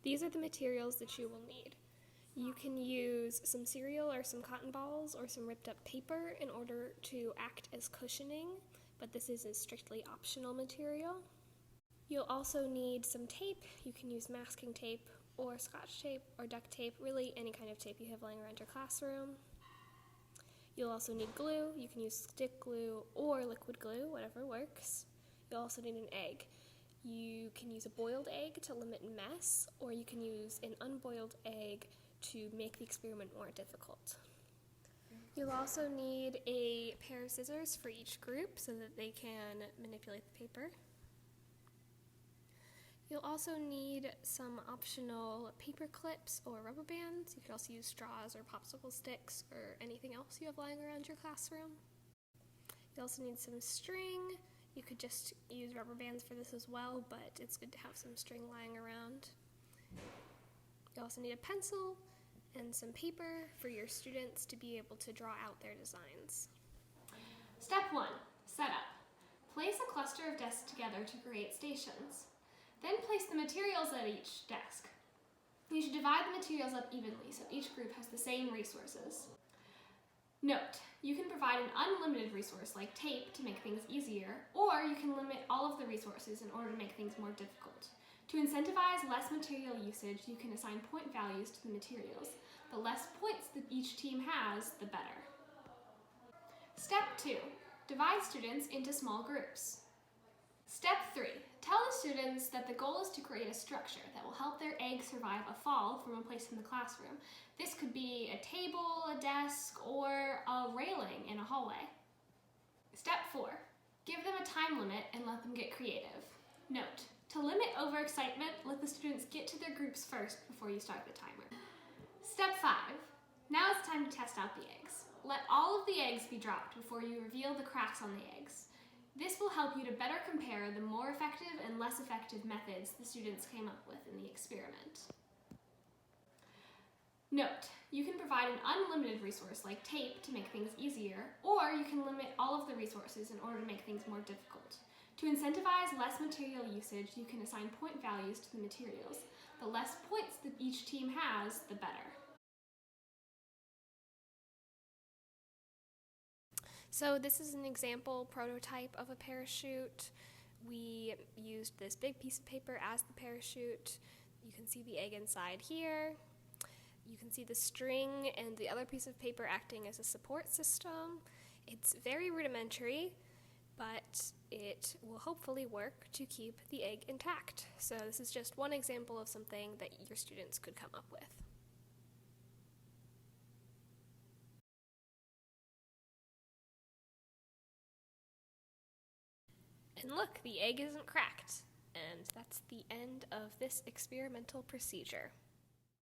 These are the materials that you will need. You can use some cereal or some cotton balls or some ripped up paper in order to act as cushioning, but this is a strictly optional material. You'll also need some tape. You can use masking tape or scotch tape or duct tape, really any kind of tape you have laying around your classroom. You'll also need glue. You can use stick glue or liquid glue, whatever works. You'll also need an egg. You can use a boiled egg to limit mess, or you can use an unboiled egg to make the experiment more difficult. You'll also need a pair of scissors for each group so that they can manipulate the paper. You'll also need some optional paper clips or rubber bands. You could also use straws or popsicle sticks or anything else you have lying around your classroom. You also need some string. You could just use rubber bands for this as well, but it's good to have some string lying around. You also need a pencil and some paper for your students to be able to draw out their designs. Step 1, setup. Place a cluster of desks together to create stations. Then place the materials at each desk. You should divide the materials up evenly so each group has the same resources. Note, you can provide an unlimited resource like tape to make things easier, or you can limit all of the resources in order to make things more difficult. To incentivize less material usage, you can assign point values to the materials. The less points that each team has, the better. Step 2, divide students into small groups. Step 3, tell the students that the goal is to create a structure that will help their egg survive a fall from a place in the classroom. This could be a table, a desk, or a railing in a hallway. Step 4, give them a time limit and let them get creative. Note, to limit overexcitement, let the students get to their groups first before you start the timer. Step 5, now it's time to test out the eggs. Let all of the eggs be dropped before you reveal the cracks on the eggs. This will help you to better compare the more effective and less effective methods the students came up with in the experiment. Note, you can provide an unlimited resource like tape to make things easier, or you can limit all of the resources in order to make things more difficult. To incentivize less material usage, you can assign point values to the materials. The less points that each team has, the better. So this is an example prototype of a parachute. We used this big piece of paper as the parachute. You can see the egg inside here. You can see the string and the other piece of paper acting as a support system. It's very rudimentary, but it will hopefully work to keep the egg intact. So this is just one example of something that your students could come up with. And look, the egg isn't cracked. And that's the end of this experimental procedure.